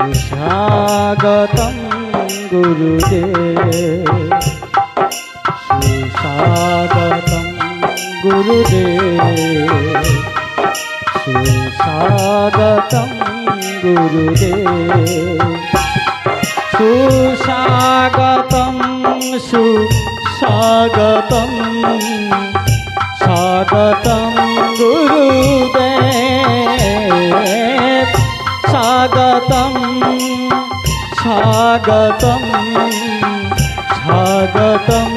सुस्वागतं गुरुदेव सुस्वागतं गुरुदेव सुस्वागतं गुरुदेव सुस्वागतं सुस्वागतं स्वागतं गुरुदेव स्वागतं स्वागतं स्वागतं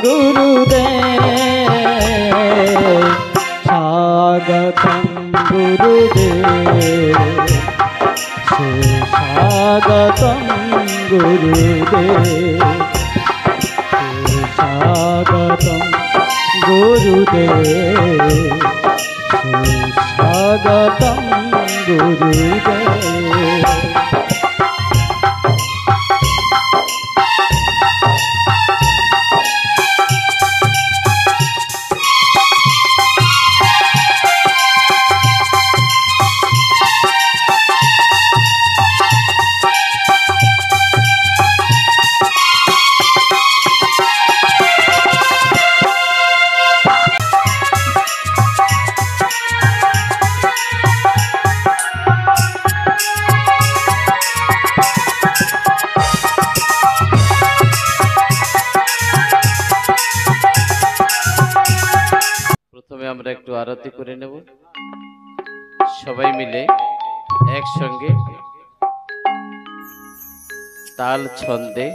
गुरुदेव स्वागतं गुरुदेव सुस्वागतं गुरुदेव सुस्वागतं गुरुदेव सुस्वागतं गुरुदेव। আমরা একটু আরতি করে নেব সবাই মিলে একসঙ্গে তাল ছন্দে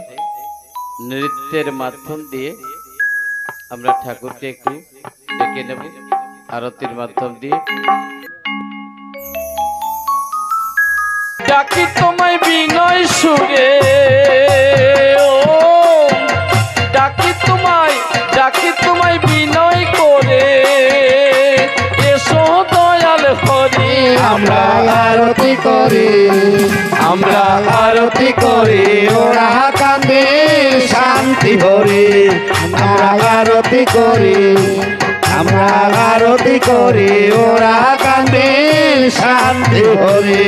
নৃত্যের মাধ্যম দিয়ে আমরা ঠাকুরকে একটু ডেকে নেব আরতির মাধ্যম দিয়ে। ডাকি তোমায় বিনয় সুরে ডাকি তোমায় বিনয় করে এসো দয়াল হরি আমরা আরতি করি ওরা কান্দে শান্তি হরি আমরা আরতি করি ওরা কান্দে শান্তি হরি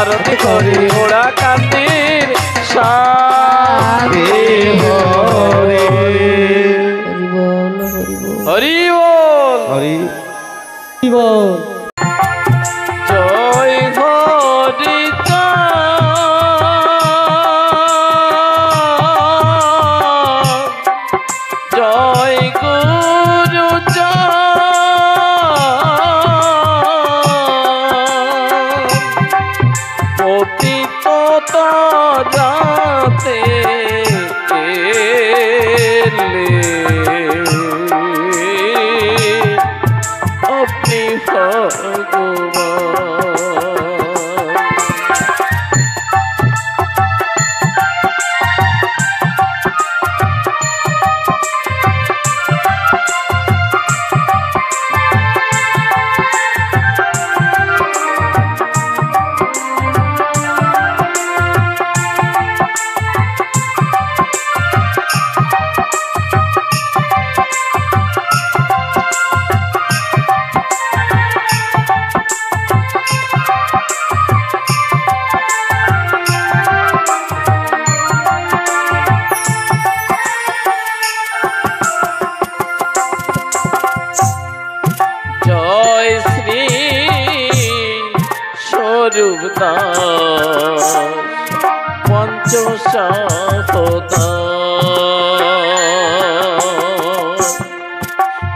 আরতি করি ওরা কান্দির শান্তি হরি হরি বল হরি বল। জয় হরি জয় গুরু পতিত যাতে अपनी भगवान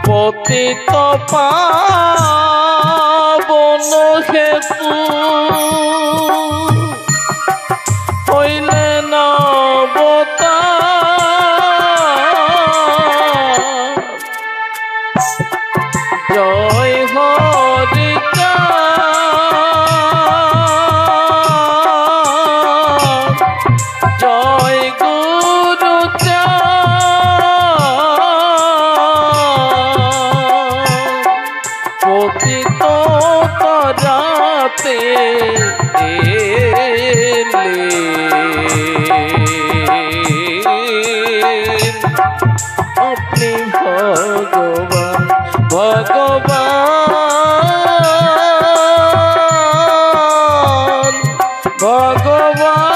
পতিত পাবন হেতু হইলে নবতার জয় হরি জয় গুরু পতিত করাতে আপনি ভগবান ভগবান ভগবান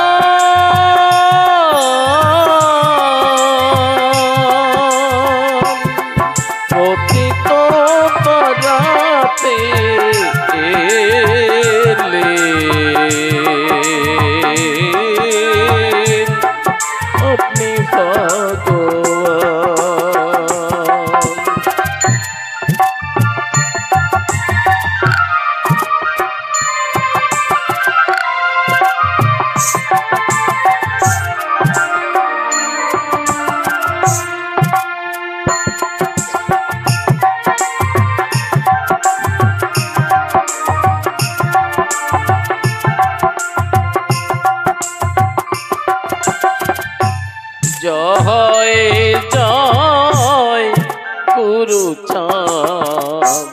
জয় জয় গুরু চাঁদ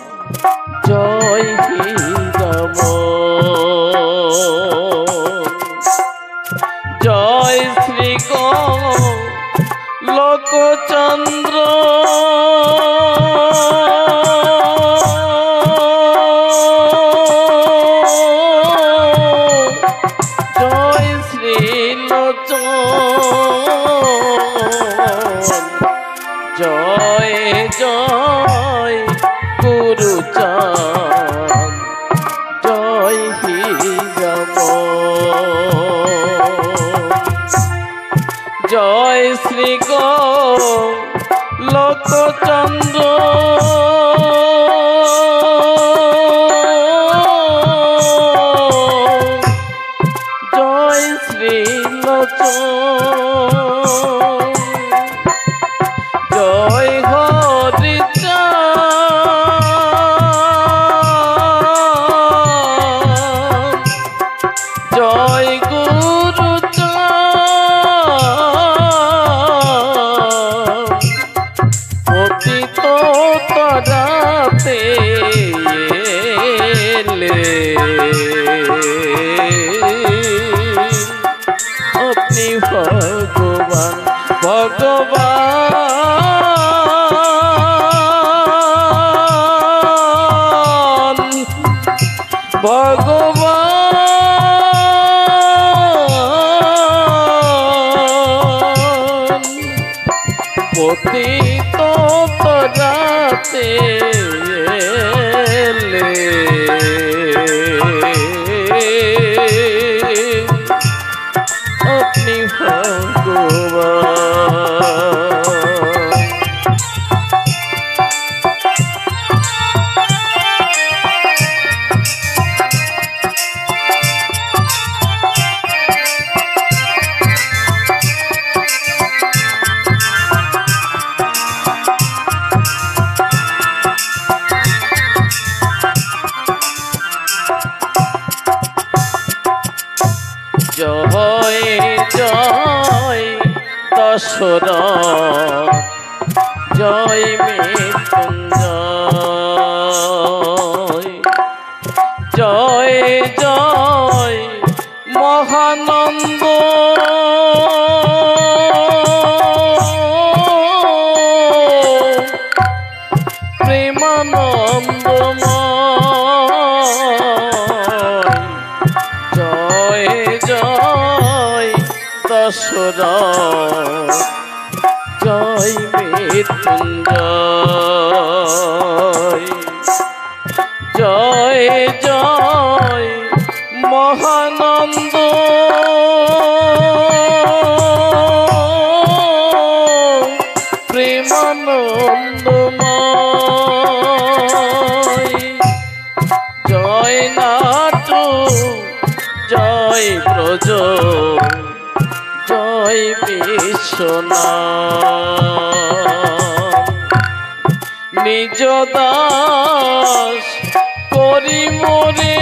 জয় হীরাম জয় শ্রী লোকচন্দ্র জয় শ্রী জয় জয় গুরু চাঁদ জয় হীরাম জয় শ্রী লোকচন্দ্র জয় শ্রী জয় হরি জয় গুরু পতিত তরাতে আপনি ভগবান ভগবান ভগবান পতিত তরাতে আপনি ভগবান জয় জয় দশরথ জয় মৃত্যুঞ্জয় জয় জয় মহানন্দ প্রেমানন্দময় জয় জয় দশরথ জয় মৃত্যুঞ্জয় জয় জয় মহানন্দ প্রেমানন্দময় জয় নাটু জয় ব্রজ জয় বিশ্বনাথ নিজ দাস করি মোরে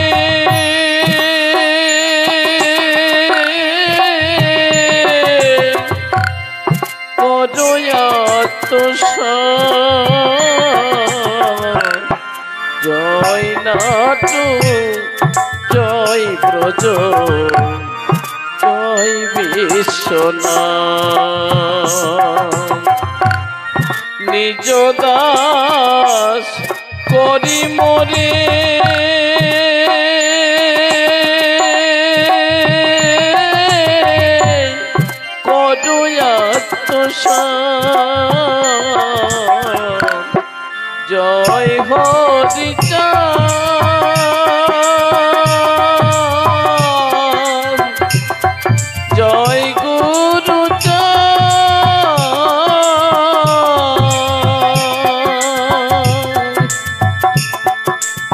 জয় নাটু জয় ব্রজ জয় বিশ্বনাথ নিজ দাস করি মোরে জয় হরি জয় গুরু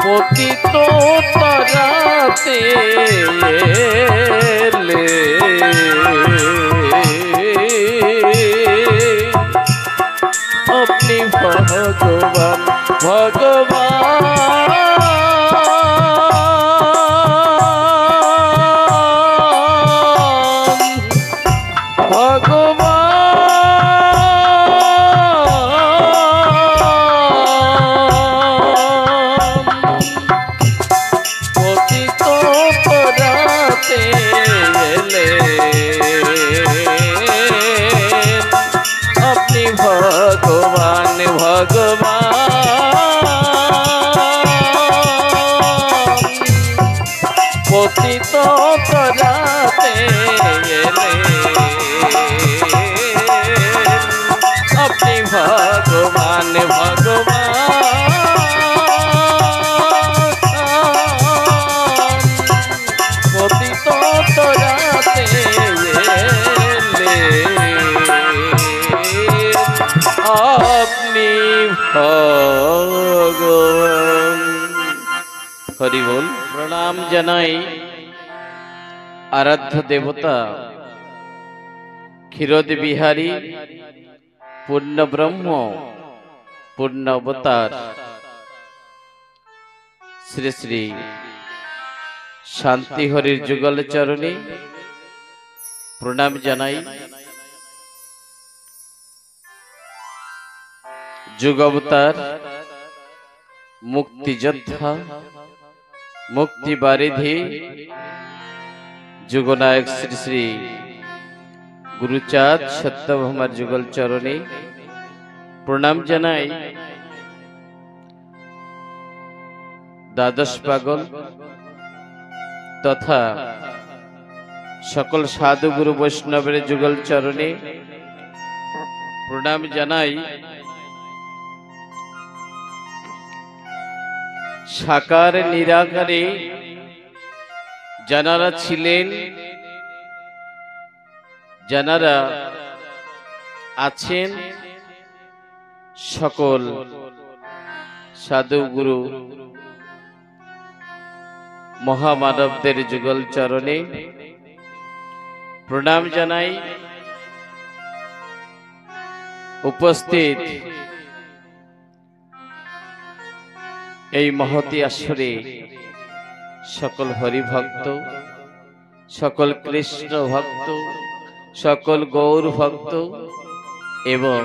পতিত তরাতে আপনি ভগবান ভগবান ভগবান। হরি বল। প্রণাম জানাই আরাধ্য দেবতা ক্ষীরোদ বিহারী পূর্ণ ব্রহ্ম পূর্ণ অবতার শ্রী শ্রী শান্তি হরির যুগল চরণে প্রণাম জানাই। যুগ অবতার মুক্তিযোদ্ধা মুক্তি বারিধি যুগনায়ক শ্রী শ্রী গুরুচাঁদ সত্যভামার যুগল চরণে প্রণাম জানাই। দ্বাদশ পাগল তথা সকল সাধু গুরু বৈষ্ণবের যুগল চরণে প্রণাম জানাই। সাকার নিরাকারে যারা ছিলেন, যারা আছেন, সকল সাধু গুরু মহামানবদের যুগল চরণে প্রণাম জানাই। উপস্থিত এই মহতি আসরে সকল হরিভক্ত, সকল কৃষ্ণ ভক্ত, সকল গৌর ভক্ত এবং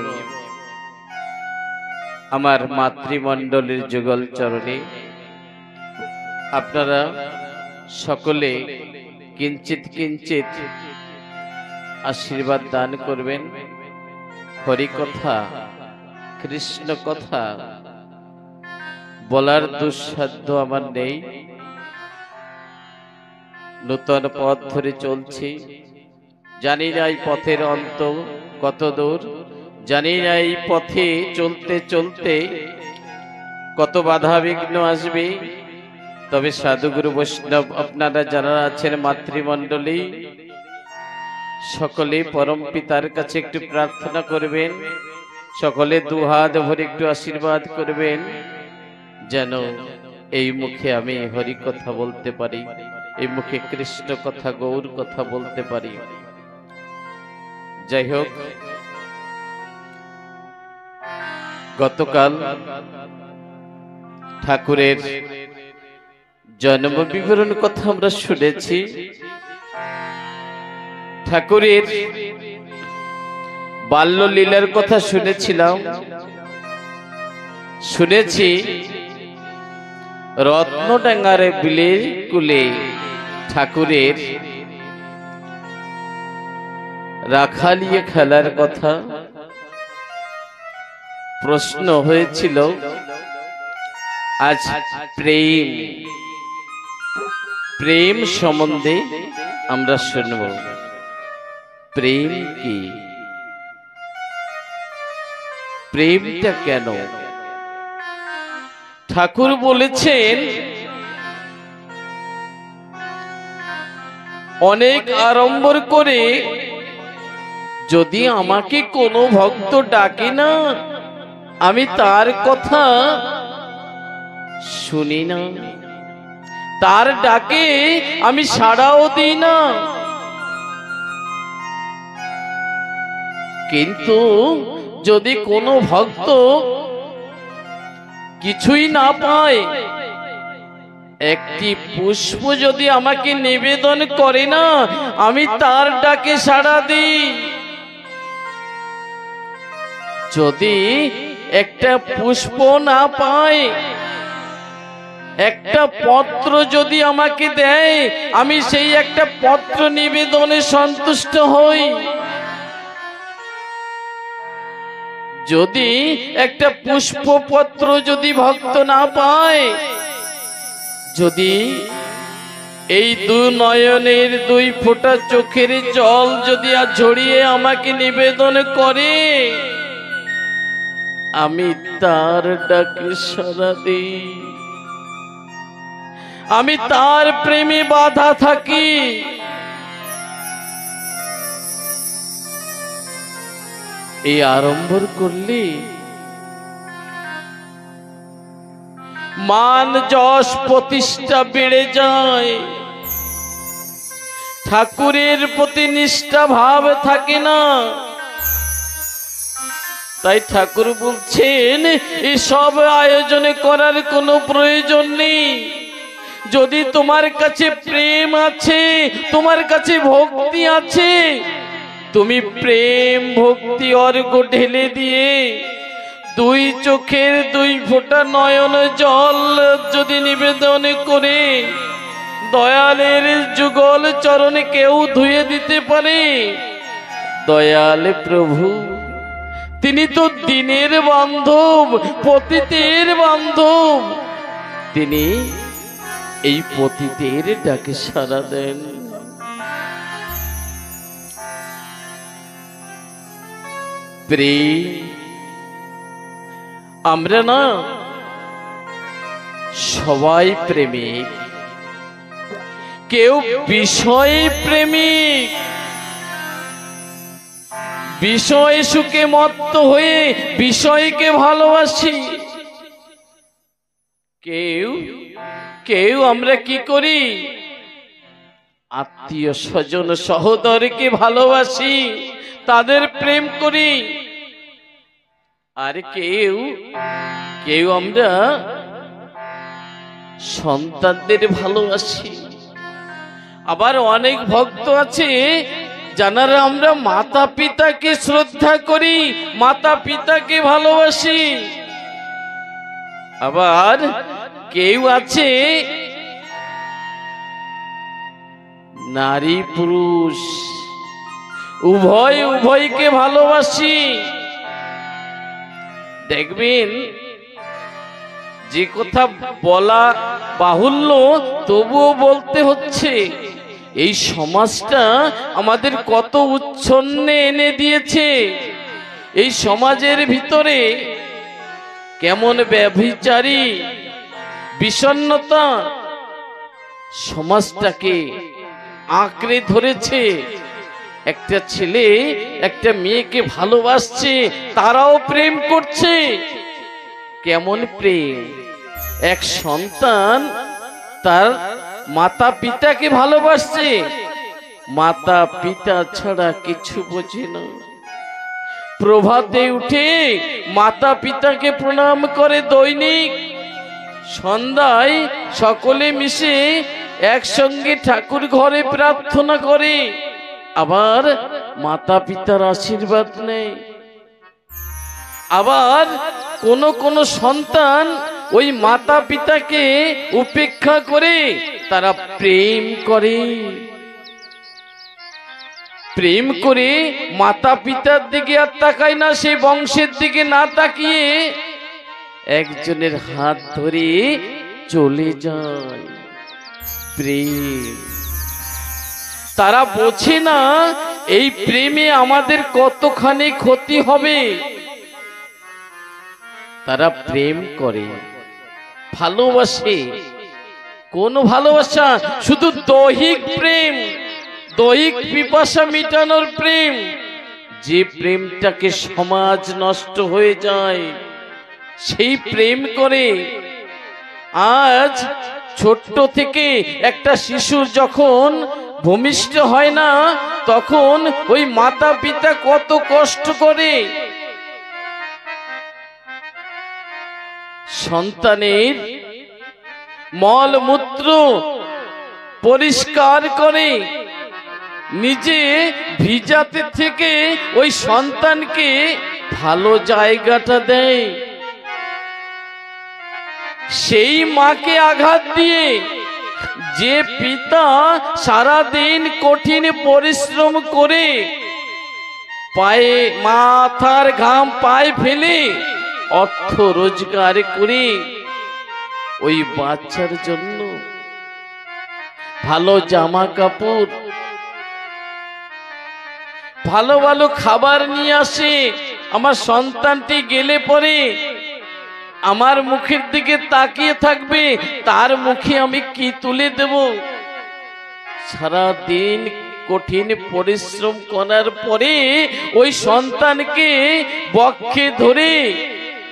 আমার মাতৃমণ্ডলীর যুগল চরণে আপনারা সকলে কিঞ্চিত কিঞ্চিত আশীর্বাদ দান করবেন। হরি কথা, কৃষ্ণ কথা বলার দুঃসাধ্য আমার নেই। নূতন পথ ধরে চলছি, জানি না এই পথের অন্ত কত দূর, জানি না এই পথে চলতে চলতে কত বাধা বিঘ্ন আসবে। তবে সাধুগুরু বৈষ্ণব আপনারা যারা আছেন মাতৃমণ্ডলী সকলে পরম পিতার কাছে একটু প্রার্থনা করবেন, সকলে দুহাত ভরে একটু আশীর্বাদ করবেন যেন এই মুখে আমি হরি কথা বলতে পারি, এই মুখে কৃষ্ণ কথা গৌর কথা বলতে পারি। যাই হোক, গতকাল ঠাকুরের জন্ম বিবরণ কথা আমরা শুনেছি। ঠাকুরের বাল্য লীলার কথা শুনেছিলাম, শুনেছি রত্নডাঙ্গার বিলের কুলে ঠাকুরের রাখালিয়ে খেলার কথা। প্রশ্ন হয়েছিল আজ প্রেম, প্রেম সম্বন্ধে আমরা শুনব। প্রেম কি? প্রেমটা কেন? ঠাকুর বলেছেন অনেক আড়ম্বর করে যদি আমাকে কোনো ভক্ত ডাকে না, আমি তার কথা শুনি না, তার ডাকে আমি সাড়াও দিই না। কিন্তু যদি কোনো ভক্ত কিছুই না পায়, একটি পুষ্প যদি আমাকে নিবেদন করে না, আমি তার ডাকে সাড়া দিই। যদি একটা পুষ্প না পায়, একটা পত্র যদি আমাকে দেয়, আমি সেই একটা পত্র নিবেদনে সন্তুষ্ট হই। যদি একটা পুষ্পপত্র যদি ভক্ত না পায়, যদি এই দু নয়নের দুই ফোঁটা চোখের জল যদি আর ঝরিয়ে আমাকে নিবেদন করে, আমি তার ডাকে সাড়া দিই, আমি তার প্রেমে বাধা থাকি। এই আড়ম্বর করলে মান যশ প্রতিষ্ঠা বেড়ে যায়, ঠাকুরের প্রতি নিষ্ঠা ভাব থাকে না। তাই ঠাকুর বলছেন এসব আয়োজনে করার কোনো প্রয়োজন নেই। যদি তোমার কাছে প্রেম আছে, তোমার কাছে ভক্তি আছে, তুমি প্রেম ভক্তি অর্ঘ ঢেলে দিয়ে দুই চোখের দুই ফোঁটা নয়ন জল যদি নিবেদন করে দয়ালের যুগল চরণে কেউ ধুয়ে দিতে পারে, দয়াল প্রভু তিনি তো দিনের বান্ধব, পতিতের বান্ধব, তিনি এই পতিতের ডাকে সাড়া দেন। প্রেম, আমরা না সবাই প্রেমিক, কেউ বিষয় প্রেমিক, বিষয় সুখে মত্ত হয়ে বিষয়কে ভালোবাসি। কেউ কেউ আমরা কি করি, আত্মীয় স্বজন সহোদরকে ভালোবাসি, তাদের প্রেম করি। আর কেউ কেউ আমরা সন্তানদের ভালোবাসি। আবার অনেক ভক্ত আছে যারা আমরা মাতা পিতাকে শ্রদ্ধা করি, মাতা পিতাকে ভালোবাসি। আবার কেউ আছে নারী পুরুষ উভয়কে ভালোবাসি। দেখবেন যে কথা বলা বাহুল্য তবুও বলতে হচ্ছে, এই সমাজটা আমাদের কত উচ্ছন্নে এনে দিয়েছে। এই সমাজের ভিতরে কেমন ব্যভিচারী বিষণ্ণতা সমাজটাকে আঁকড়ে ধরেছে। একটা ছেলে একটা মেয়েকে ভালোবাসছে, তারাও প্রেম করছে। কেমন প্রেম! এক সন্তান তার মাতা পিতাকে ভালোবাসছে, মাতা পিতা ছাড়া কিছু বোঝে না। প্রভাতে উঠে মাতা পিতাকে প্রণাম করে দৈনিক, সন্ধ্যায় সকলে মিশে একসঙ্গে ঠাকুর ঘরে প্রার্থনা করে, আবার মাতা পিতার আশীর্বাদ নেয়। আবার কোন সন্তান ওই মাতা পিতাকে উপেক্ষা করে তারা প্রেম করে, প্রেম করে মাতা পিতার দিকে আর তাকায় না, সে বংশের দিকে না তাকিয়ে একজনের হাত ধরে চলে যায়। প্রেম, তারা বোঝে না এই প্রেমে আমাদের কতখানি ক্ষতি হবে। তারা প্রেম করে, ভালোবাসে। কোন ভালোবাসা? শুধু দৈহিক প্রেম, দৈহিক পিপাসা মিটানোর প্রেম। যে প্রেমটাকে সমাজ নষ্ট হয়ে যায় সেই প্রেম করে। আজ ছোট্ট থেকে একটা শিশুর যখন ভূমিষ্ঠ হয় না, তখন ওই মাতা পিতা কত কষ্ট করে সন্তানের মল মূত্র পরিষ্কার করে, নিজে ভিজাতে থেকে ওই সন্তানকে ভালো জায়গাটা দেয়। সেই মাকে আঘাত দিয়ে যে পিতা সারা দিন কঠিন পরিশ্রম করে পায়ে মাথার ঘাম পায়ে ফেলে অর্থ রোজগার করে ওই বাচ্চার জন্য ভালো জামা কাপড়, ভালো ভালো খাবার নিয়ে আসে, আমার সন্তানটি গেলে পরে আমার মুখের দিকে তাকিয়ে থাকবে, তার মুখে আমি কি তুলে দেব। সারা দিন কঠিন পরিশ্রম করার পরে ওই সন্তানকে বক্ষে ধরে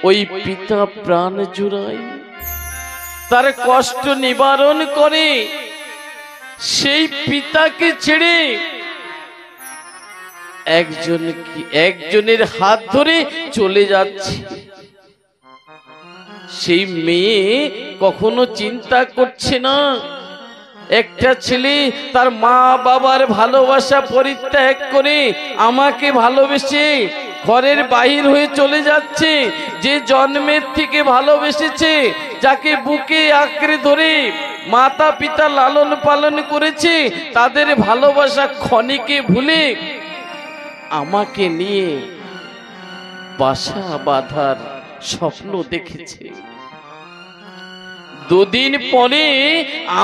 ওই পিতা প্রাণ জুড়ায়। তার কষ্ট নিবারণ করে সেই পিতাকে ছেড়ে একজনের হাত ধরে চলে যাচ্ছে। সেই মেয়ে কখনো চিন্তা করছে না একটা ছেলে তার মা বাবার ভালোবাসা পরিত্যাগ করে আমাকে ভালোবেসে ঘরের বাহির হয়ে চলে যাচ্ছে। যে জন্মের থেকে ভালোবেসেছে, যাকে বুকে আঁকড়ে ধরে মাতা পিতা লালন পালন করেছে, তাদের ভালোবাসা ক্ষণিকে ভুলে আমাকে নিয়ে বাসা বাঁধার স্বপ্ন দেখেছে। দুদিন পরে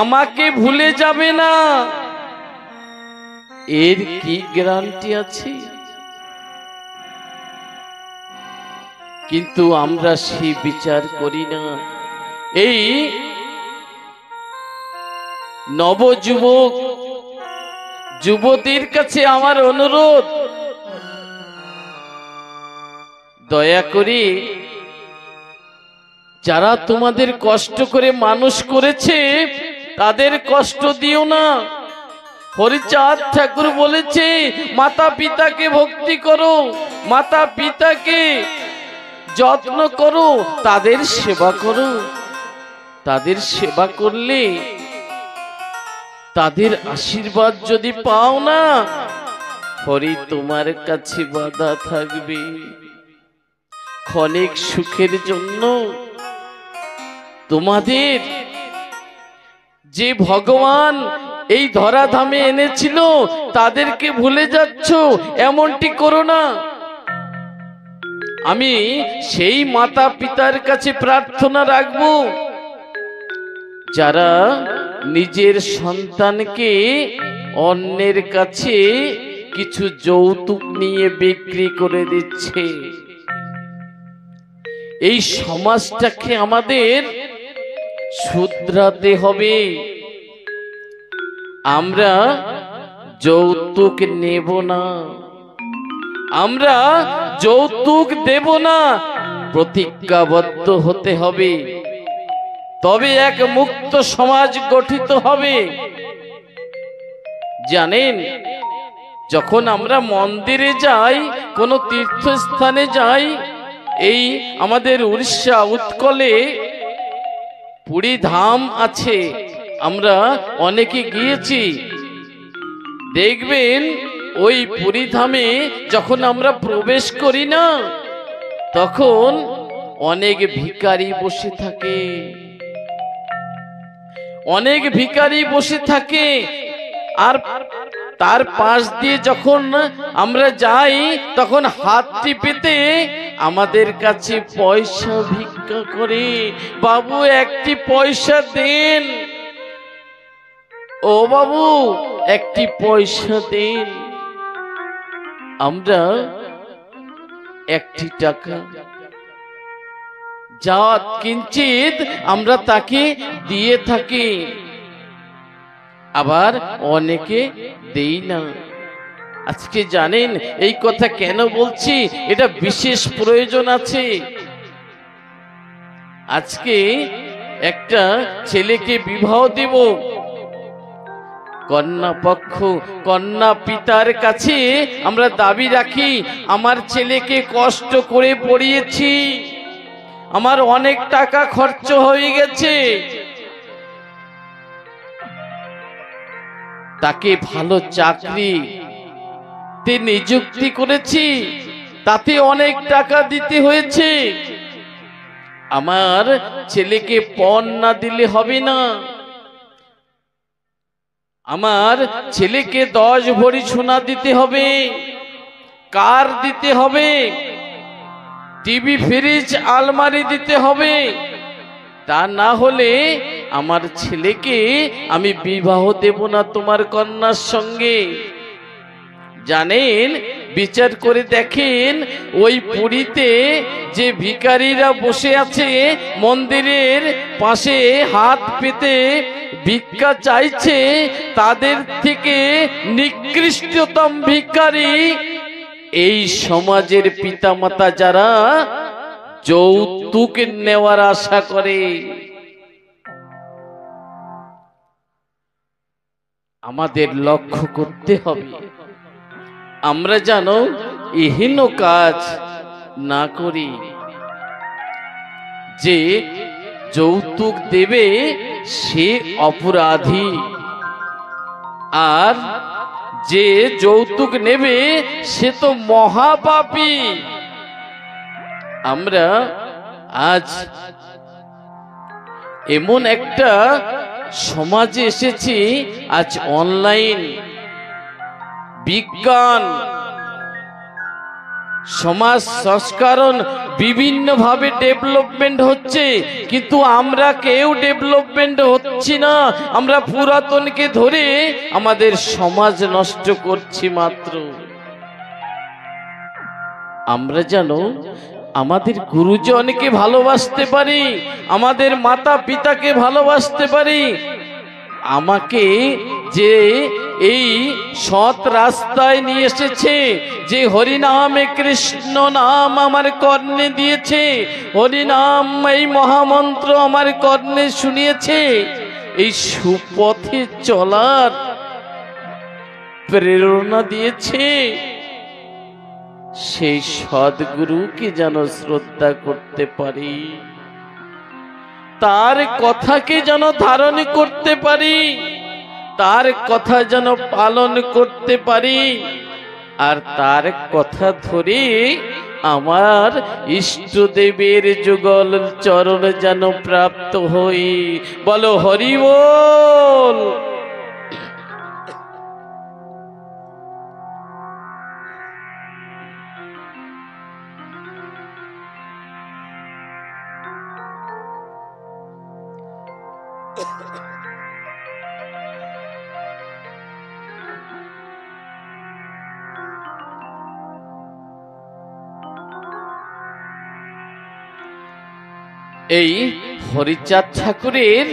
আমাকে ভুলে যাবে না, এর কি গ্যারান্টি আছে? কিন্তু আমরা সেই বিচার করি না। এই নবযুবক যুবতীর কাছে আমার অনুরোধ, দয়া করে যারা তোমাদের কষ্ট করে মানুষ করেছে তাদের কষ্ট দিও না। হরিচাঁদ ঠাকুর বলেছে, মাতা পিতাকে ভক্তি করো, মাতা পিতাকে যত্ন করো, তাদের সেবা করো। তাদের সেবা করলে, তাদের আশীর্বাদ যদি পাও না, হরি তোমার কাছে বাধা থাকবে ক্ষণিক সুখের জন্য। তোমাদের যে ভগবান এই ধরাধামে এনেছিল তাদেরকে ভুলে যাচ্ছ, এমনটি করো না। আমি সেই মাতা পিতার কাছে প্রার্থনা রাখব যারা নিজের সন্তানকে অন্যের কাছে কিছু যৌতুক নিয়ে বিক্রি করে দিচ্ছে। এই সমাজটাকে আমাদের শুধরাতে হবে। আমরা যৌতুক নেব না, আমরা যৌতুক দেব না, প্রতিজ্ঞাবদ্ধ হতে হবে, তবে এক মুক্ত সমাজ গঠিত হবে। জানেন, যখন আমরা মন্দিরে যাই, কোনো তীর্থস্থানে যাই, এই আমাদের উড়িষ্যা উৎকলে পুরী ধাম আছে, আমরা অনেকে গিয়েছি। দেখবেন ওই পুরী ধামে যখন আমরা প্রবেশ করি না, তখন অনেক ভিখারি বসে থাকে, অনেক ভিখারি বসে থাকে। আর তার পাশ দিয়ে যখন আমরা যাই, তখন হাত টিপেতে আমাদের কাছে পয়সা ভিক্ষা করে, বাবু একটি পয়সা দেন, ও বাবু একটি পয়সা দেন। আমরা একটি টাকা যা কিঞ্চিত আমরা তাকে দিয়ে থাকি, আবার অনেকে দেই না। আজকে জানেন এই কথা কেন বলছি? এটা বিশেষ প্রয়োজন আছে। আজকে একটা ছেলেকে বিবাহ দেব, কন্যা পক্ষ কন্যা পিতার কাছে আমরা দাবি রাখি, আমার ছেলেকে কষ্ট করে পড়িয়েছি, আমার অনেক টাকা খরচ হয়ে গেছে, তাকে ভালো চাকরিতে নিযুক্তি করেছি, তাতে অনেক টাকা দিতে হয়েছে, আমার ছেলেকে পণ না দিলে হবে না। আমার ছেলেকে 10 ভরি সোনা দিতে হবে, কার দিতে হবে, টিভি ফ্রিজ আলমারি দিতে হবে, তা না হলে আমার ছেলেকে আমি বিবাহ দেব না তোমার কন্যার সঙ্গে। জানেন, বিচার করে দেখেন, ওই পুরীতে যে ভিখারিরা বসে আছে মন্দিরের পাশে হাত পেতে ভিক্ষা চাইছে, তাদের থেকে নিকৃষ্টতম ভিখারি এই সমাজের পিতামাতা যারা যৌতুক নেওয়ার আশা করে। আমাদের লক্ষ্য করতে হবে। আমরা যেন এহেন কাজ না করি যে যৌতুক দেবে সে অপরাধী, আর যে যৌতুক নেবে সে তো মহাপাপী। আমরা আজ এমন একটা সমাজে এসেছি, আজ অনলাইন বিজ্ঞান সমাজ সংস্করণ বিভিন্নভাবে ডেভেলপমেন্ট হচ্ছে, কিন্তু আমরা কেউ ডেভেলপমেন্ট হচ্ছি না। আমরা পুরাতনকে ধরে আমাদের সমাজ নষ্ট করছি মাত্র। আমরা যেন আমাদের গুরুজনকে ভালোবাসতে পারি, আমাদের মাতা পিতাকে ভালোবাসতে পারি। আমাকে যে এই সৎ রাস্তায় নিয়ে এসেছে, যে হরিনামে কৃষ্ণ নাম আমার কর্ণে দিয়েছে, হরিনাম এই মহামন্ত্র আমার কর্ণে শুনিয়েছে, এই সুপথে চলার প্রেরণা দিয়েছে, সেই সদ্গুরুকে যেন শ্রদ্ধা করতে পারি, তার কথাকে যেন ধারণ করতে পারি, তার কথা যেন পালন করতে পারি, আর তার কথা ধরে আমার ইষ্টদেবের যুগল চরণ যেন প্রাপ্ত হই। বলো হরি বল। এই হরিচাঁদ ঠাকুরের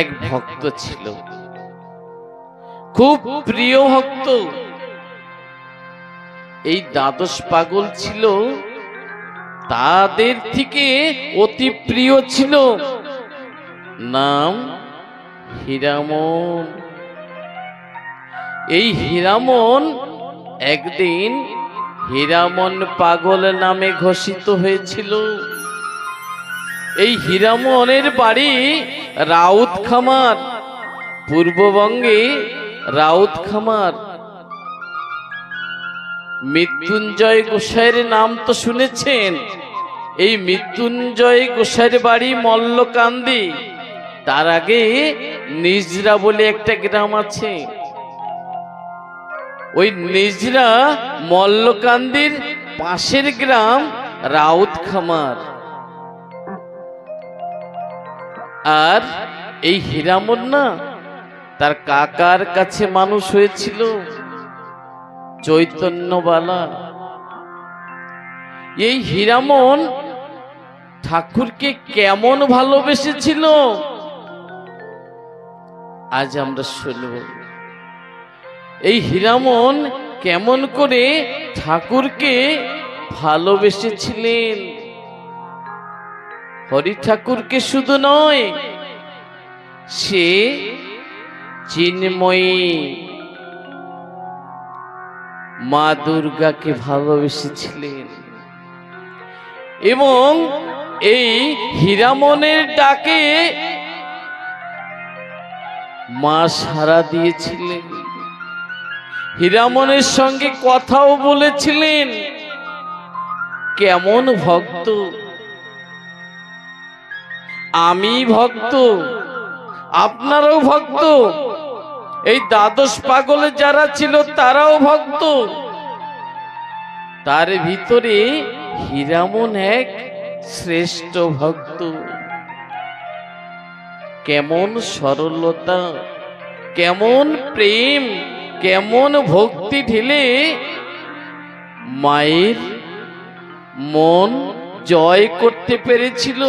এক ভক্ত ছিল, খুব প্রিয় ভক্ত। এই দ্বাদশ পাগল ছিল, তাদের থেকে অতি প্রিয় ছিল, নাম হীরামন। এই হীরামন একদিন হীরামন পাগল নামে ঘোষিত হয়েছিল। এই হীরামনের বাড়ি রাউতখামার, পূর্ববঙ্গে রাউতখামার। মৃত্যুঞ্জয় গোসাইয়ের নাম তো শুনেছেন। এই মৃত্যুঞ্জয় গোসাইয়ের বাড়ি মল্লকান্দি, তার আগে নিজরা বলে একটা গ্রাম আছে। ওই নিজরা মল্লকান্দির পাশের গ্রাম রাউতখামার। আর এই হীরামন না তার কাকার কাছে মানুষ হয়েছিল, চৈতন্যবালা। এই হীরামন ঠাকুরকে কেমন ভালোবেসেছিল আজ আমরা শুনব। এই হীরামন কেমন করে ঠাকুরকে ভালোবেসেছিলেন। হরি ঠাকুরকে শুধু নয়, সে চিন্ময়ী মা দুর্গাকে ভালোবেসেছিলেন, এবং এই হীরামনের ডাকে মা সাড়া দিয়েছিলেন। হীরামনের সঙ্গে কথাও বলেছিলেন। কেমন ভক্ত! আমি ভক্ত, আপনারাও ভক্ত, এই দ্বাদশ পাগলে যারা ছিল তারাও ভক্ত। তার ভিতরে হীরামন এক শ্রেষ্ঠ ভক্ত। কেমন সরলতা, কেমন প্রেম, কেমন ভক্তি ঢেলে মায়ের মন জয় করতে পেরেছিল।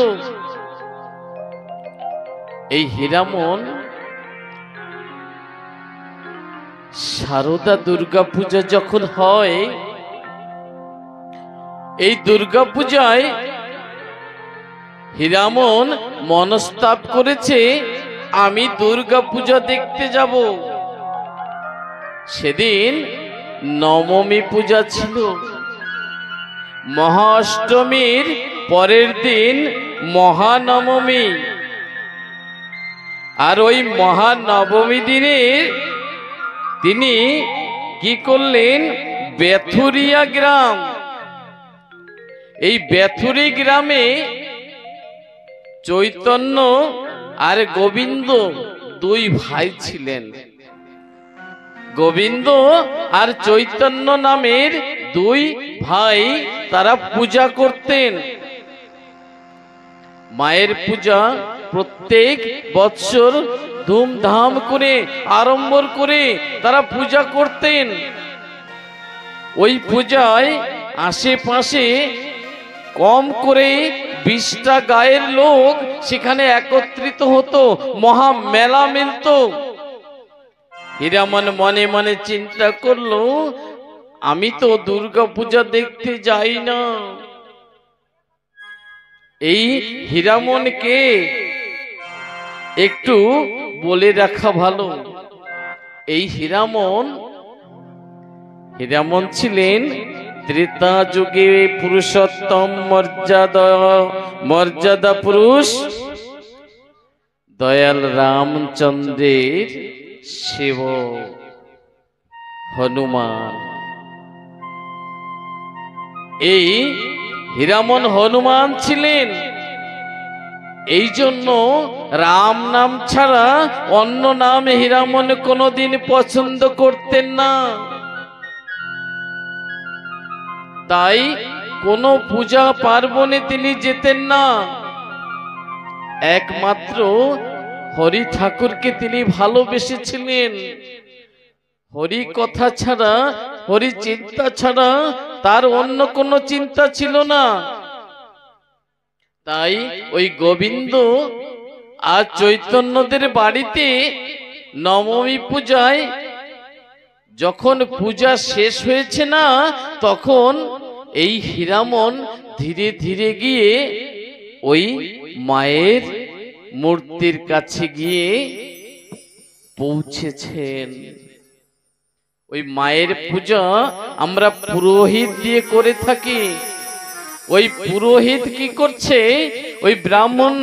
এই হীরামন শারদা দুর্গা পূজা যখন হয়, এই দুর্গা পূজায় হীরামন মনস্তাপ করেছে, আমি দুর্গা পূজা দেখতে যাব। সেদিন নবমী পূজা ছিল। মহাষ্টমীর পরের দিন মহানবমী। আর ওই মহানবমী দিনে তিনি কি করলেন, বেথুরিয়া গ্রাম, এই বেথুরি গ্রামে চৈতন্য আর গোবিন্দ দুই ভাই ছিলেন। গোবিন্দ আর চৈতন্য নামের দুই ভাই, তারা পূজা করতেন। মায়ের পূজা প্রত্যেক বৎসর ধুমধাম করে আড়ম্বর করে তারা পূজা করতেন। ওই পূজায় আশেপাশে কম করে 20টা গায়ের লোক সেখানে একত্রিত হতো, মহা মেলা মিলত। হীরামন মনে মনে চিন্তা করলো, আমি তো দুর্গা পূজা দেখতে যাই না। এই হীরামনকে একটু বলে রাখা ভালো। এই হীরামন ছিলেন ত্রেতা যুগে পুরুষোত্তম মর্যাদা পুরুষ দয়াল রামচন্দ্রের সেবক হনুমান। এই হীরামন হনুমান ছিলেন। এই জন্য রাম নাম ছাড়া অন্য নাম হীরামন কোনোদিন পছন্দ করতেন না। তাই কোনো পূজা পার্বণে তিনি যেতেন না। একমাত্র হরি ঠাকুরকে তিনি ভালোবেসেছিলেন। হরি কথা ছাড়া, হরি চিন্তা ছাড়া তার অন্য কোনো চিন্তা ছিল না। তাই ওই গোবিন্দ আর চৈতন্যদের বাড়িতে নবমী পূজায় যখন পূজা শেষ হয়েছে না, তখন এই হীরামন ধীরে ধীরে গিয়ে ওই মায়ের মূর্তির কাছে গিয়ে পৌঁছেছেন। ওই মায়ের পূজা আমরা পুরোহিত দিয়ে করে থাকি। ওই পুরোহিত কি করছে, ওই ব্রাহ্মণ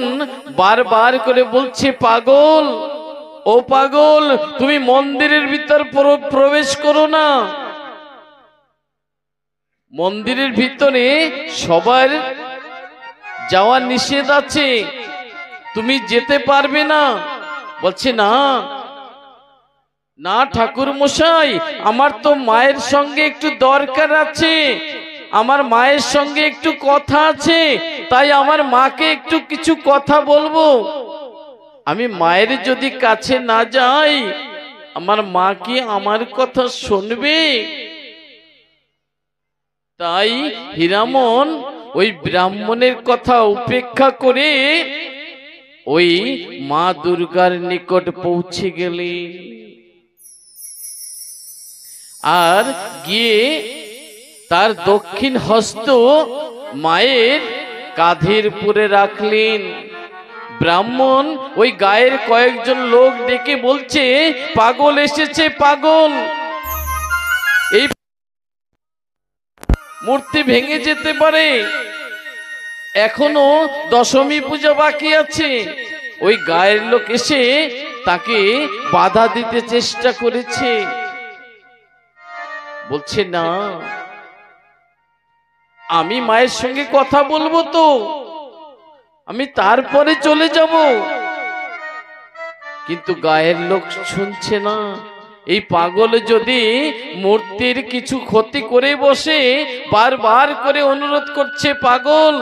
বারবার করে বলছে, পাগল, ও পাগল, তুমি মন্দিরের ভিতর প্রবেশ করো না। মন্দিরের ভিতরে সবার যাওয়া নিষেধ আছে, তুমি যেতে পারবে না। বলছে, না না ঠাকুর মশাই, আমার তো মায়ের সঙ্গে একটু দরকার আছে, আমার মায়ের সঙ্গে একটু কথা আছে, তাই আমার মাকে একটু কিছু কথা বলবো। আমি মায়ের যদি কাছে না যাই, আমার মা কি আমার কথা শুনবে? তাই হীরামন ওই ব্রাহ্মণের কথা উপেক্ষা করে ওই মা দুর্গার নিকট পৌঁছে গেলেন। আর গিয়ে তার দক্ষিণ হস্ত মায়ের কাঁধের উপরে রাখলেন। ব্রাহ্মণ ওই গায়ের কয়েকজন লোক ডেকে বলছে, পাগল এসেছে, পাগল, এই মূর্তি ভেঙে যেতে পারে, এখনো দশমী পূজা বাকি আছে। ওই গায়ের লোক এসে তাকে বাধা দিতে চেষ্টা করেছে। বলছে, না, আমি মায়ের সঙ্গে কথা বলবো তো, আমি তারপরে চলে যাব। কিন্তু গায়ের লোক শুনছে না। এই পাগল যদি মূর্তির কিছু ক্ষতি করে বসে, বারবার করে অনুরোধ করছে, পাগল,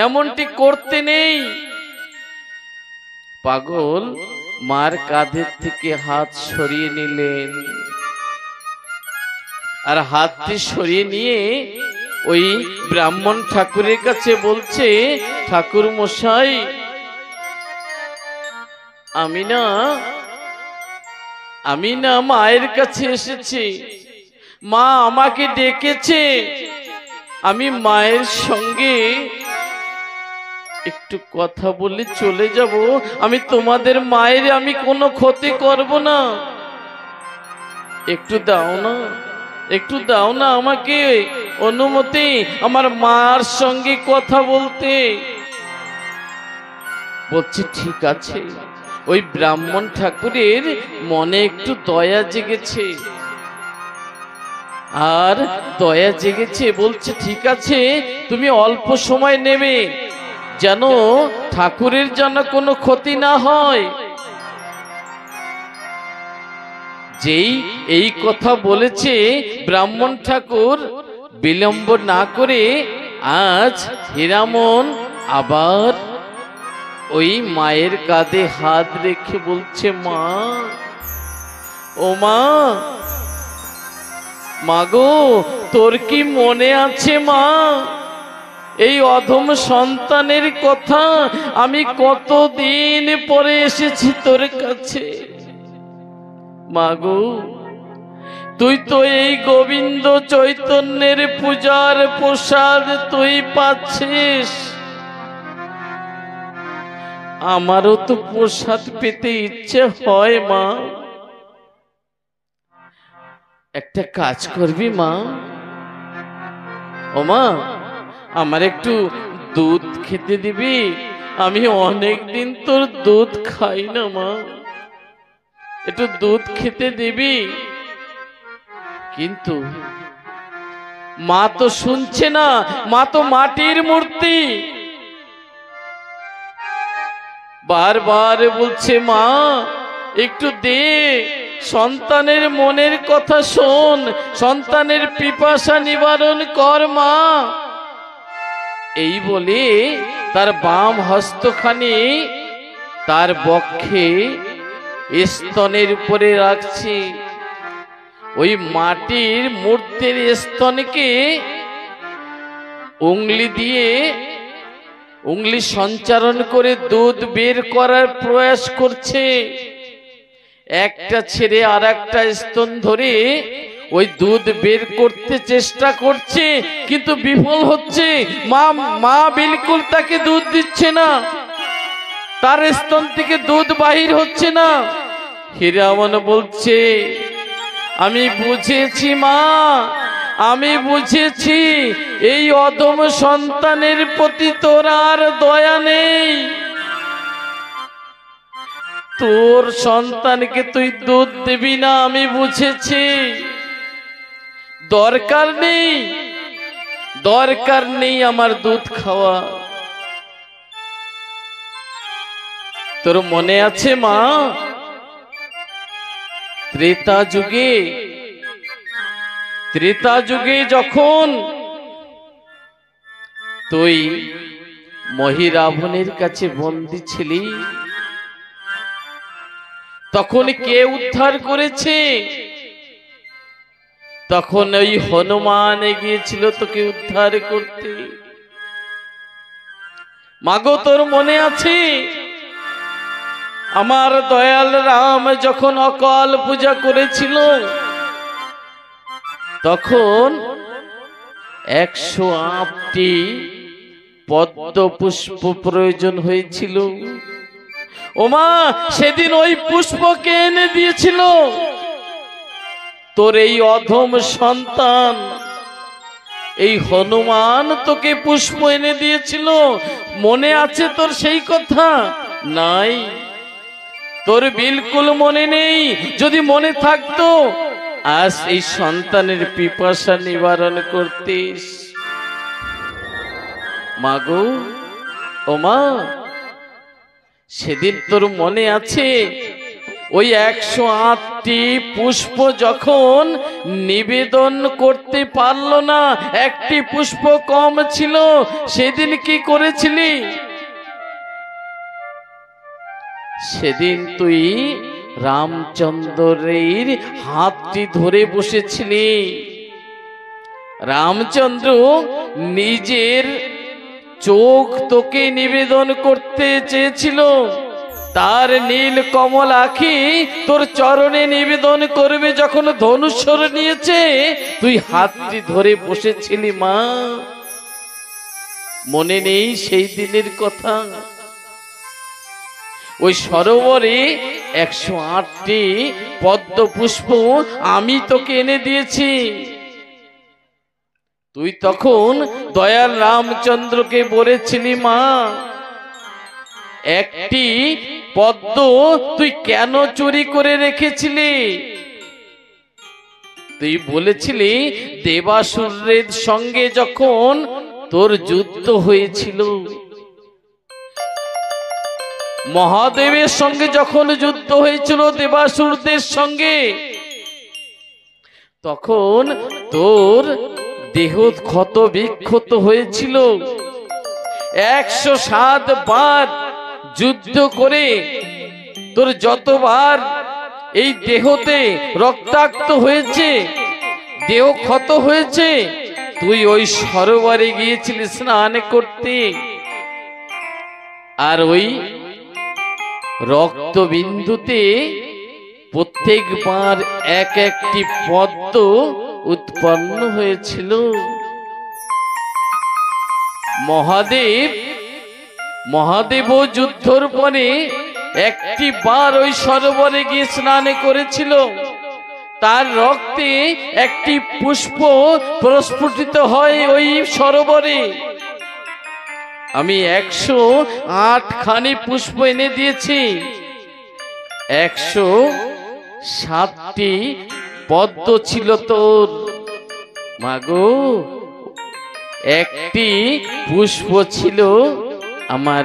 এমনটি করতে নেই। পাগল মার কাঁধের থেকে হাত সরিয়ে নিলেন। আর হাতটি সরিয়ে নিয়ে ওই ব্রাহ্মণ ঠাকুরের কাছে বলছে, ঠাকুর মশাই, আমি না মায়ের কাছে এসেছি, মা আমাকে ডেকেছে, আমি মায়ের সঙ্গে একটু কথা বলে চলে যাব। আমি তোমাদের মায়ের আমি কোনো ক্ষতি করব না। একটু দাও না, একটু দাও না আমাকে অনুমতি আমার মার সঙ্গে কথা বলতে। বলছে ঠিক আছে। ওই ব্রাহ্মণ ঠাকুরের মনে একটু দয়া জেগেছে, আর দয়া জেগেছে বলছে ঠিক আছে তুমি অল্প সময় নেবে, যেন ঠাকুরের যেন কোনো ক্ষতি না হয়। যেই এই কথা বলেছে ব্রাহ্মণ ঠাকুর বিলম্ব না করে আজ হীরামন আবার ওই মায়ের কাঁধে হাত রেখে বলছে মা, ও মা, মাগো তোর কি মনে আছে মা এই অধম সন্তানের কথা? আমি কতদিন পরে এসেছি তোর কাছে। মাগো তুই তো এই গোবিন্দ চৈতন্যের পূজার প্রসাদ তুই পাচ্ছিস, আমারও তো প্রসাদ পেতে ইচ্ছে হয় মা। একটা কাজ করবি মা, ও মা আমার একটু দুধ খেতে দিবি? আমি অনেক দিন তোর দুধ খাই না মা, একটু দুধ খেতে দিবি? কিন্তু মা তো শুনছে না, মা তো মাটির মূর্তি। বারবার বলছে মা একটু দে, সন্তানের মনের কথা শোন, সন্তানের পিপাসা নিবারণ কর মা। এই বলে তার বাম হস্তখানি তার বক্ষে স্তনের উপরে রাখছে। ওই মাটির মূর্তির স্তনকে উংলি সঞ্চারণ করে দুধ বের করার প্রয়াস করছে। একটা ছেড়ে আর একটা স্তন ধরে ওই দুধ বের করতে চেষ্টা করছে, কিন্তু বিফল হচ্ছে। মা বিলকুল তাকে দুধ দিচ্ছে না, তার স্তন থেকে দুধ বাহির হচ্ছে না। হীরামন বলছে আমি বুঝেছি মা, আমি বুঝেছি এই অধম সন্তানের প্রতি তোর আর দয়া নেই। তোর সন্তানকে তুই দুধ দিবি না, আমি বুঝেছি। দরকার নেই, দরকার নেই আমার দুধ খাওয়া। তোর মনে আছে মা, ত্রেতা যুগে যখন তুই মহিরাবণের কাছে বন্দী ছিলি, তখন কে উদ্ধার করেছে? তখন ওই হনুমান গিয়েছিল তোকে উদ্ধার করতে। মাগো তোর মনে আছে আমার দয়াল রাম যখন অকাল পূজা করেছিল, তখন 108টি পদ্ম পুষ্প প্রয়োজন হয়েছিল। ওমা সেদিন ওই পুষ্পকে এনে দিয়েছিল তোর এই অধম সন্তান। এই হনুমান তোকে পুষ্প এনে দিয়েছিল, মনে আছে তোর সেই কথা? নাই, তোর বিলকুল মনে নেই। যদি মনে থাকতো আজ এই সন্তানের পিপাসা নিবারণ করতিস। মাগো, ও মা, সেদিন তোর মনে আছে ওই 108টি পুষ্প যখন নিবেদন করতে পারলো না, একটি পুষ্প কম ছিল, সেদিন কি করেছিলি? সেদিন তুই রামচন্দ্রের হাতটি ধরে বসেছিলি। রামচন্দ্র নিজের চোখ তোকে নিবেদন করতে চেয়েছিল, তার নীল কমল আখি তোর চরণে নিবেদন করবে। যখন ধনুষ্বর নিয়েছে তুই হাতটি ধরে বসেছিলি মা, মনে নেই সেই দিনের কথা? ওই সরোবরে 108টি পদ্ম পুষ্প আমি তোকে এনে দিয়েছি। তুই তখন দয়াল রামচন্দ্রকে বলেছিলি, মা একটি পদ্ম তুই কেন চুরি করে রেখেছিলি? তুই বলেছিলি দেবাসুরের সঙ্গে যখন তোর যুদ্ধ হয়েছিল, মহাদেবের সঙ্গে যখন যুদ্ধ হয়েছিল দেবাসুরদের সঙ্গে, তখন তোর দেহ ক্ষত বিক্ষত হয়েছিল। 107 বার যুদ্ধ করে তোর যতবার এই দেহতে রক্তাক্ত হয়েছে, দেহ ক্ষত হয়েছে, তুই ওই সরোবরে গিয়েছিলি স্নান করতে। আর ওই রক্তবিন্দুতে প্রত্যেকবার এক একটি পদ্ম উৎপন্ন হয়েছিল। মহাদেব যুদ্ধর পরে একটি বার ওই সরোবরে গিয়ে স্নান করেছিল, তার রক্তে একটি পুষ্প প্রস্ফুটিত হয় ওই সরোবরে। আমি 108 খানি পুষ্প এনে দিয়েছি। 107টি পদ্ম ছিল তোর, মাগো একটি পুষ্প ছিল আমার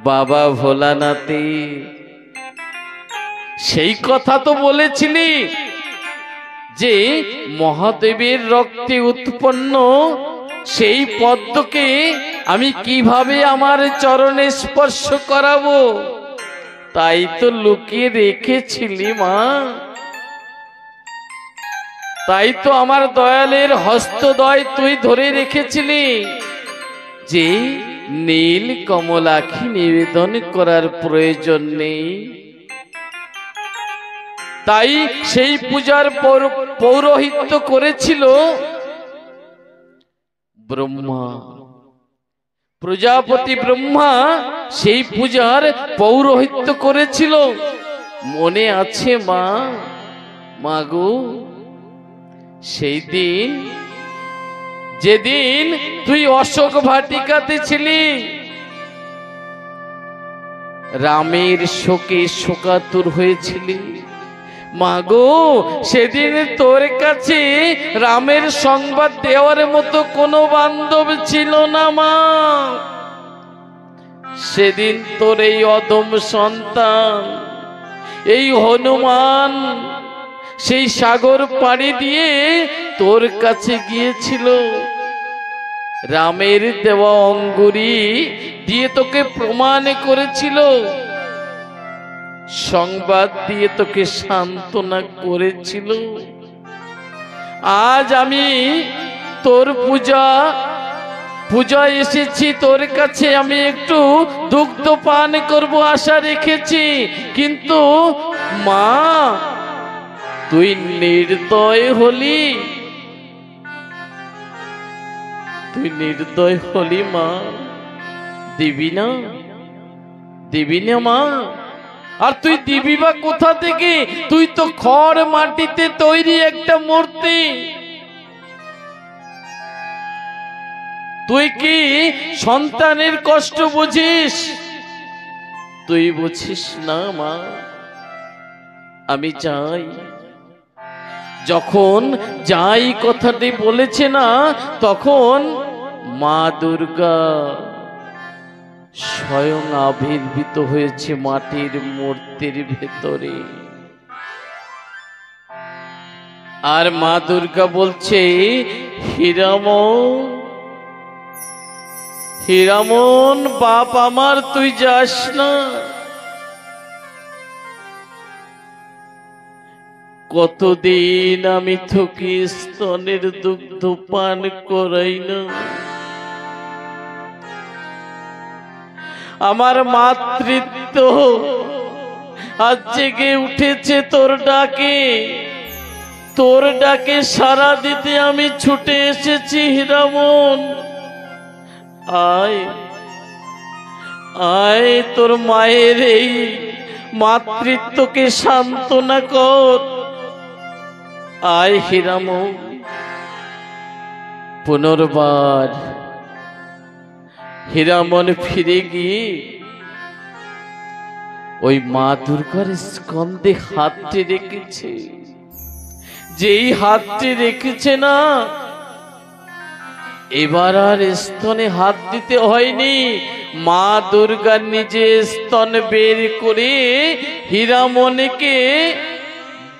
বাবা ভোলানাথে। সেই কথা তো বলেছিলি যে মহাদেবের রক্তে উৎপন্ন সেই পদ্মকে আমি কিভাবে আমার চরণে স্পর্শ করাবো, তাই তো লুকিয়ে রেখেছিলি মা। তাই তো আমার দয়ালের হস্তদয় তুই ধরে রেখেছিলি যে নীল কমলাক্ষী নিবেদন করার প্রয়োজন নেই। তাই সেই পূজার পৌরোহিত্য করেছিল ব্রহ্মা, প্রজাপতি ব্রহ্মা সেই পূজার পৌরোহিত্য করেছিল। মনে আছে মা? মাগো সেই দিন যেদিন তুই অশোক ভাটিকাতে ছিলি, রামের শোকে শোকাতুর হয়েছিলি, মাগো সেদিন তোর কাছে রামের সংবাদ দেওয়ার মতো কোনো বান্ধব ছিল না মা। সেদিন তোর এই অদম সন্তান এই হনুমান সেই সাগর পাড়ি দিয়ে তোর কাছে গিয়েছিল, রামের দেওয়া অঙ্গুরি দিয়ে তোকে প্রমাণ করেছিল, সংবাদ দিয়ে তোকে সান্ত্বনা করেছিল। আজ আমি তোর পূজা এসেছি তোর কাছে, আমি একটু দুগ্ধ পান করব আশা রেখেছি, কিন্তু মা তুই নির্দয় হলি, তুই নির্দয় হলি মা। দিবি না, দিবি না মা? আর তুই দিবি বা কোথা থেকে? তুই তো খড় মাটিতে তৈরি একটা মূর্তি। তুই কি সন্তানের কষ্ট বুঝিস? তুই বুঝিস না মা। আমি চাই, যখন যাই কথাটি বলেছে না, তখন মা দুর্গা স্বয়ং আবির্ভূত হয়েছে মাটির মূর্তির ভেতরে। আর মা দুর্গা বলছে, হীরামন বাপ আমার, তুই যাস না। কতদিন আমি তোকে স্তনের দুগ্ধ পান করাই না, আমার মাতৃত্ব আজ জেগে উঠেছে তোর ডাকে, তোর ডাকে সাড়া দিতে আমি ছুটে এসেছি। হীরামন আয়, আয় তোর মায়ের এই মাতৃত্বকে সান্ত্বনা কর। আয় হীরামন, পুনর্বার হীরামন ফিরে গিয়ে ওই মা দুর্গার স্কন্ধে হাতটি রেখেছে। যেই হাতটি রেখেছে না, এবার আর স্তনে হাত দিতে হয়নি। মা দুর্গা নিজে স্তন বের করে হীরামনকে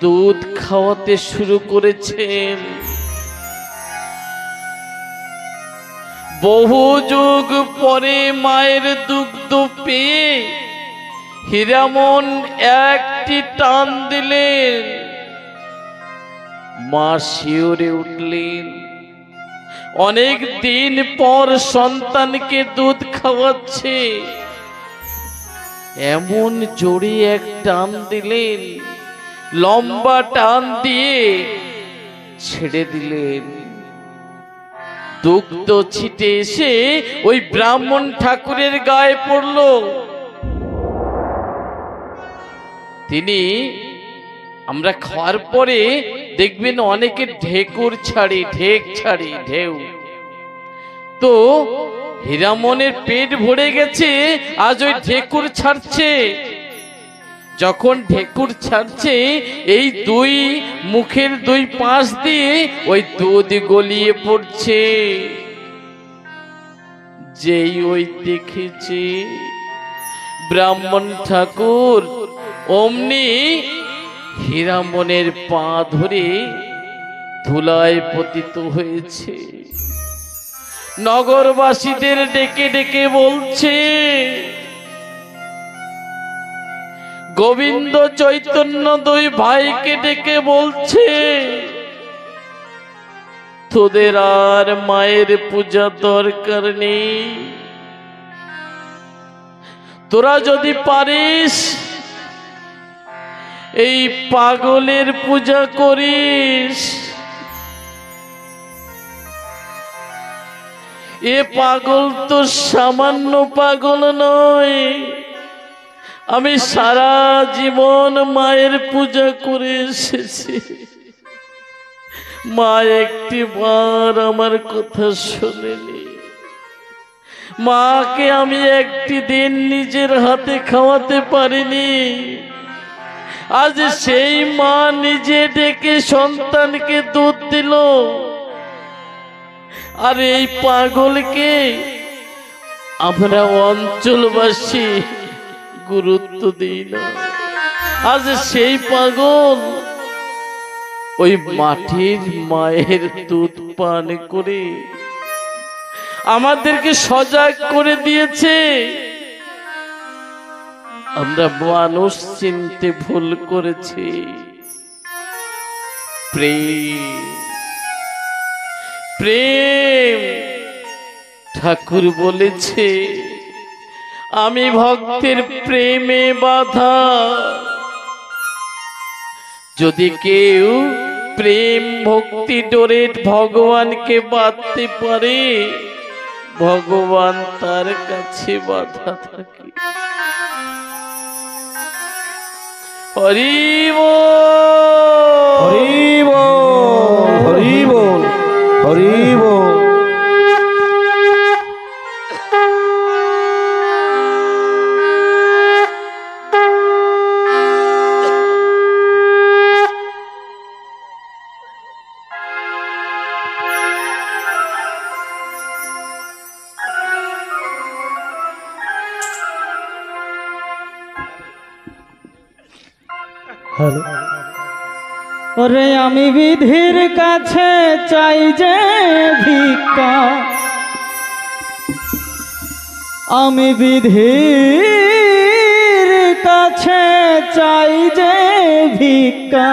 দুধ খাওয়াতে শুরু করেছেন। বহু যুগ পরে মায়ের দুগ্ধ পেয়ে হীরামন একটি টান দিলেন। মা শিউরে উঠলেন। অনেক দিন পর সন্তানকে দুধ খাওয়াচ্ছে, এমন জোরে এক টান দিলেন, লম্বা টান দিয়ে ছেড়ে দিলেন। দুগ্ধ ছিটে এসে ওই ব্রাহ্মণ ঠাকুরের গায়ে পড়ল। তিনি, আমরা খাওয়ার পরে দেখবেন অনেকে ঢেকুর ছাড়ি, ঢেক ছাড়ি, ঢেউ। তো হীরামনের পেট ভরে গেছে, আজ ওই ঢেকুর ছাড়ছে। যখন ঢেকুর ছাড়ছে, এই দুই মুখের দুই পাশ দিয়ে ওই দুধ গলিয়ে পড়ছে। যেই ওই দেখেছে ব্রাহ্মণ ঠাকুর, অমনি হীরামনের পা ধরে ধুলায় পতিত হয়েছে। নগরবাসীদের ডেকে ডেকে বলছে, গোবিন্দ চৈতন্য দুই ভাইকে ডেকে বলছে, তোদের আর মায়ের পূজা দরকার নেই। তোরা যদি পারিস এই পাগলের পূজা করিস। এ পাগল তো সামান্য পাগল নয়, আমি সারা জীবন মায়ের পূজা করে এসেছি। মা একটি বার আমার কথা শোনেনি। মাকে আমি একটি দিন নিজের হাতে খাওয়াতে পারিনি। আজ সেই মা নিজে ডেকে সন্তানকে দুধ দিল, আর এই পাগলকে আমরা অঞ্চলবাসী গুরুত্ব দিই না। আজ সেই পাগল ওই মাটির মায়ের দুধ পান করে আমাদেরকে সজাগ করে দিয়েছে। আমরা মানুষ চিনতে ভুল করেছি। প্রেম প্রেম ঠাকুর বলেছে, আমি ভক্তের প্রেমে বাধা। যদি কেউ প্রেম ভক্তি ডোরে ভগবানকে বাঁধতে পারে, ভগবান তার কাছে বাধা থাকে। হরি বল, হরি বল, হরি বল, হরি বল। হ্যালো। ওরে আমি বিধির কাছে চাই যে ভিক্ষা, আমি বিধির কাছে চাই যে ভিক্ষা।